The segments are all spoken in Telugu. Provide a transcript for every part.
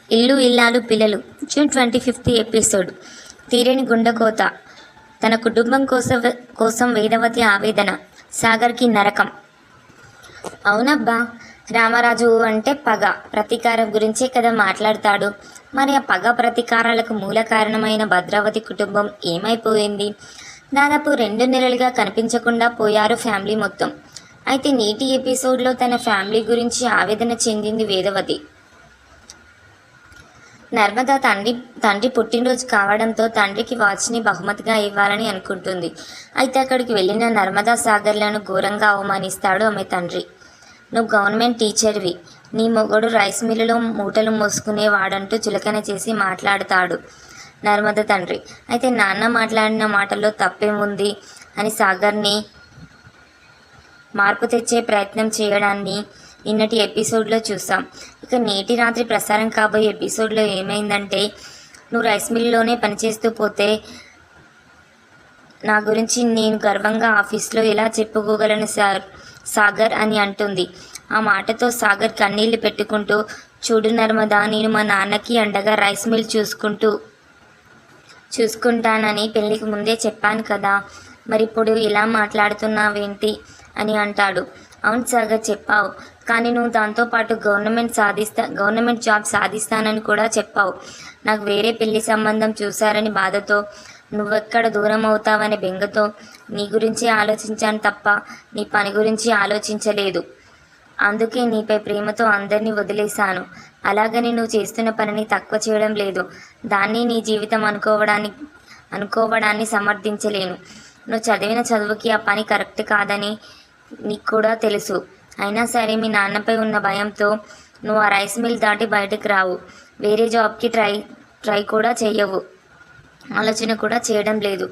ఇల్లు ఇల్లాలు పిల్లలు జూన్ 25th ఎపిసోడ్. తీరని గుండెకోత. తన కుటుంబం కోసం వేదవతి ఆవేదన. సాగర్కి నరకం. అవునబ్బా, రామరాజు అంటే పగ ప్రతీకారం గురించే కదా మాట్లాడతాడు. మరి ఆ పగ ప్రతీకారాలకు మూల కారణమైన భద్రావతి కుటుంబం ఏమైపోయింది? దాదాపు 2 నెలలుగా కనిపించకుండా పోయారు ఫ్యామిలీ మొత్తం. అయితే నేటి ఎపిసోడ్లో తన ఫ్యామిలీ గురించి ఆవేదన చెందింది వేదవతి. నర్మద తండ్రి పుట్టినరోజు కావడంతో తండ్రికి వాచ్ని బహుమతిగా ఇవ్వాలని అనుకుంటుంది. అయితే అక్కడికి వెళ్ళిన నర్మదా సాగర్లను ఘోరంగా అవమానిస్తాడు ఆమె తండ్రి. నువ్వు గవర్నమెంట్ టీచర్వి, నీ మొగుడు రైస్ మిల్లులో మూటలు మోసుకునేవాడంటూ చులకన చేసి మాట్లాడతాడు నర్మద తండ్రి. అయితే నాన్న మాట్లాడిన మాటల్లో తప్పేముంది అని సాగర్ని మార్పు తెచ్చే ప్రయత్నం చేయడాన్ని నిన్నటి ఎపిసోడ్లో చూసాం. ఇక నేటి రాత్రి ప్రసారం కాబోయే ఎపిసోడ్లో ఏమైందంటే, నువ్వు రైస్ మిల్లులోనే పనిచేస్తూ పోతే నా గురించి నేను గర్వంగా ఆఫీస్లో ఎలా చెప్పుకోగలను సాగర్ అని అంటుంది. ఆ మాటతో సాగర్ కన్నీళ్లు పెట్టుకుంటూ, చూడు నర్మదా, నేను మా నాన్నకి అండగా రైస్ మిల్ చూసుకుంటానని పెళ్ళికి ముందే చెప్పాను కదా, మరి ఇప్పుడు ఇలా మాట్లాడుతున్నావేంటి అని అంటాడు. అవును సాగర్, చెప్పావు, కానీ నువ్వు దాంతోపాటు గవర్నమెంట్ జాబ్ సాధిస్తానని కూడా చెప్పావు. నాకు వేరే పెళ్లి సంబంధం చూశారని బాధతో, నువ్వెక్కడ దూరం అవుతావనే బెంగతో నీ గురించి ఆలోచించాను తప్ప నీ పని గురించి ఆలోచించలేదు. అందుకే నీపై ప్రేమతో అందరినీ వదిలేశాను. అలాగని నువ్వు చేస్తున్న పనిని తక్కువ చేయడం లేదు. దాన్ని నీ జీవితం అనుకోవడాన్ని సమర్థించలేను. నువ్వు చదివిన చదువుకి ఆ పని కరెక్ట్ కాదని నీకు కూడా తెలుసు. అయినా సరే మీ నాన్నపై ఉన్న భయంతో నువ్వు ఆ రైస్ మిల్ దాటి బయటకు రావు. వేరే జాబ్కి ట్రై కూడా చేయవు. ఆలోచన కూడా చేయడం లేదు.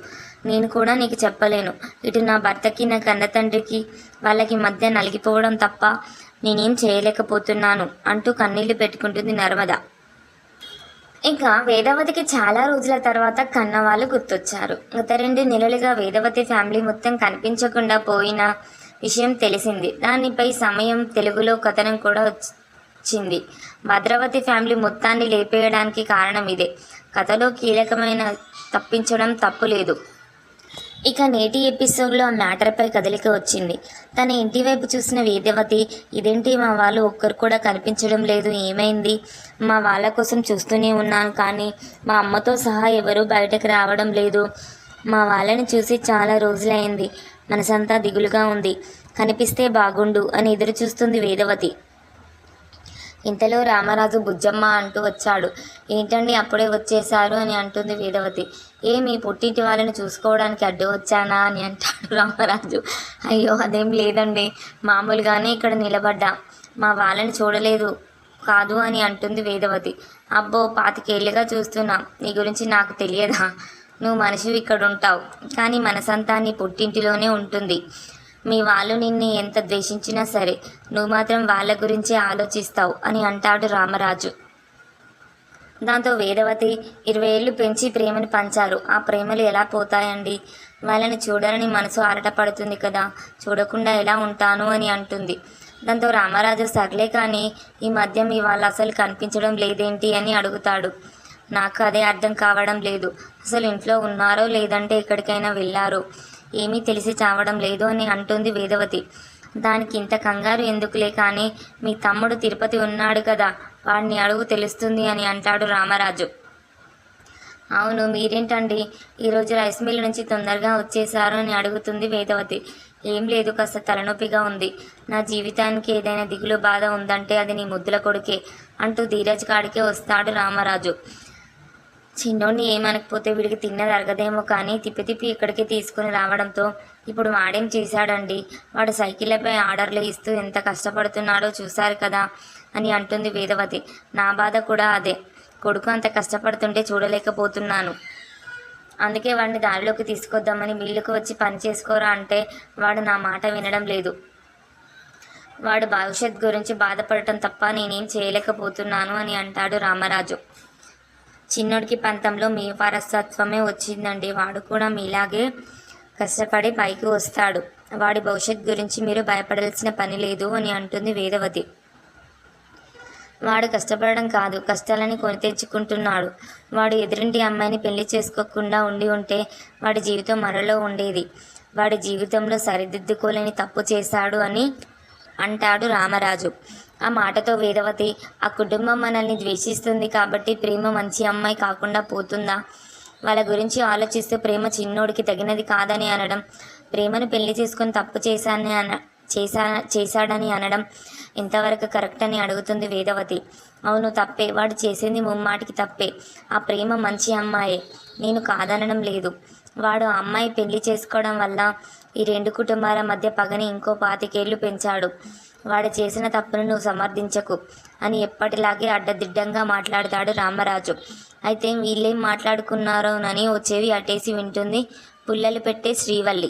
నేను కూడా నీకు చెప్పలేను. ఇటు నా భర్తకి, నా కన్న తండ్రికి వాళ్ళకి మధ్య నలిగిపోవడం తప్ప నేనేం చేయలేకపోతున్నాను అంటూ కన్నీళ్లు పెట్టుకుంటుంది నర్మద. ఇక వేదవతికి చాలా రోజుల తర్వాత కన్నవాళ్ళు గుర్తొచ్చారు. గత 2 నెలలుగా వేదవతి ఫ్యామిలీ మొత్తం కనిపించకుండా పోయిన విషయం తెలిసింది. దానిపై సమయం తెలుగులో కథనం కూడా వచ్చింది. భద్రావతి ఫ్యామిలీ మొత్తాన్ని లేపేయడానికి కారణం ఇదే. కథలో కీలకమైన తప్పించడం తప్పు లేదు. ఇక నేటి ఎపిసోడ్లో ఆ మ్యాటర్పై కదలిక వచ్చింది. తన ఇంటి వైపు చూసిన వేదవతి, ఇదేంటి మా వాళ్ళు ఒక్కరు కూడా కనిపించడం లేదు, ఏమైంది? మా వాళ్ళ కోసం చూస్తూనే ఉన్నాను, కానీ మా అమ్మతో సహా ఎవరూ బయటకు రావడం లేదు. మా వాళ్ళని చూసి చాలా రోజులైంది. మనసంతా దిగులుగా ఉంది. కనిపిస్తే బాగుండు అని ఎదురు చూస్తుంది వేదవతి. ఇంతలో రామరాజు బుజ్జమ్మ అంటూ వచ్చాడు. ఏంటండి అప్పుడే వచ్చేశారు అని అంటుంది వేదవతి. మీ పుట్టింటి వాళ్ళని చూసుకోవడానికి అడ్డు వచ్చానా అని అంటాడు రామరాజు. అయ్యో అదేం లేదండి, మామూలుగానే ఇక్కడ నిలబడ్డా, మా వాళ్ళని చూడలేదు కాదు అని అంటుంది వేదవతి. అబ్బో, 25 ఏళ్ళుగా చూస్తున్నా, నీ గురించి నాకు తెలియదా? నువ్వు మనిషివి ఇక్కడ ఉంటావు, కానీ మనసంతా నీ పుట్టింటిలోనే ఉంటుంది. మీ వాళ్ళు నిన్ను ఎంత ద్వేషించినా సరే నువ్వు మాత్రం వాళ్ళ గురించే ఆలోచిస్తావు అని అంటాడు రామరాజు. దాంతో వేదవతి, 20 ఏళ్ళు పెంచి ప్రేమను పంచారు, ఆ ప్రేమలు ఎలా పోతాయండి? వాళ్ళని చూడాలని మనసు ఆరాటపడుతుంది కదా, చూడకుండా ఎలా ఉంటాను అని అంటుంది. దాంతో రామరాజు, సర్లే కానీ ఈ మధ్య మీ వాళ్ళు అసలు కనిపించడం లేదేంటి అని అడుగుతాడు. నాకు అదే అర్థం కావడం లేదు. అసలు ఇంట్లో ఉన్నారో లేదంటే ఎక్కడికైనా వెళ్ళారో ఏమీ తెలిసి చావడం లేదు అని అంటుంది వేదవతి. దానికి ఇంత కంగారు ఎందుకులే కానీ, మీ తమ్ముడు తిరుపతి ఉన్నాడు కదా, వాడిని అడుగు తెలుస్తుంది అని అంటాడు రామరాజు. అవును, మీరేంటండి ఈరోజు రైస్ మిల్ నుంచి తొందరగా వచ్చేశారు అని అడుగుతుంది వేదవతి. ఏం లేదు, కాస్త తలనొప్పిగా ఉంది. నా జీవితానికి ఏదైనా దిగులు బాధ ఉందంటే అది నీ ముద్దుల కొడుకే అంటూ ధీరజ్ కాడికే వస్తాడు రామరాజు. చిన్నోడిని ఏమనకపోతే వీడికి తిన్నది అరగదేమో కానీ తిప్పి ఇక్కడికి తీసుకుని రావడంతో ఇప్పుడు వాడేం చేశాడండి? వాడు సైకిళ్లపై ఆర్డర్లు ఇస్తూ ఎంత కష్టపడుతున్నాడో చూశారు కదా అని అంటుంది వేదవతి. నా బాధ కూడా అదే. కొడుకు అంత కష్టపడుతుంటే చూడలేకపోతున్నాను. అందుకే వాడిని దారిలోకి తీసుకొద్దామని మిల్లుకు వచ్చి పని చేసుకోరా అంటే వాడు నా మాట వినడం లేదు. వాడు భవిష్యత్ గురించి బాధపడటం తప్ప నేనేం చేయలేకపోతున్నాను అని అంటాడు రామరాజు. చిన్నోడికి పంతంలో మీ వారసత్వమే వచ్చిందండి. వాడు కూడా మీలాగే కష్టపడి పైకి వస్తాడు. వాడి భవిష్యత్ గురించి మీరు భయపడాల్సిన పని లేదు అని అంటుంది వేదవతి. వాడు కష్టపడడం కాదు, కష్టాలని కొని తెచ్చుకుంటున్నాడు. వాడు ఎదురింటి అమ్మాయిని పెళ్లి చేసుకోకుండా ఉంటే వాడి జీవితం మరలో ఉండేది. వాడి జీవితంలో సరిదిద్దుకోలేని తప్పు చేశాడు అని అంటాడు రామరాజు. ఆ మాటతో వేదవతి, ఆ కుటుంబం మనల్ని ద్వేషిస్తుంది కాబట్టి ప్రేమ మంచి అమ్మాయి కాకుండా పోతుందా? వాళ్ళ గురించి ఆలోచిస్తూ ప్రేమ చిన్నోడికి తగినది కాదని అనడం, ప్రేమను పెళ్లి చేసుకొని తప్పు చేశాడని అనడం ఎంతవరకు కరెక్ట్ అని అడుగుతుంది వేదవతి. అవును, తప్పే. వాడు చేసింది ముమ్మాటికి తప్పే. ఆ ప్రేమ మంచి అమ్మాయే, నేను కాదనడం లేదు. వాడు ఆ అమ్మాయి పెళ్లి చేసుకోవడం వల్ల ఈ రెండు కుటుంబాల మధ్య పగని ఇంకో 25 ఏళ్ళు పెంచాడు. వాడు చేసిన తప్పును నువ్వు సమర్థించకు అని ఎప్పటిలాగే అడ్డదిడ్డంగా మాట్లాడతాడు రామరాజు. అయితే వీళ్ళేం మాట్లాడుకున్నారోనని ఓ చెవి అటేసి వింటుంది పుల్లలు పెట్టే శ్రీవల్లి.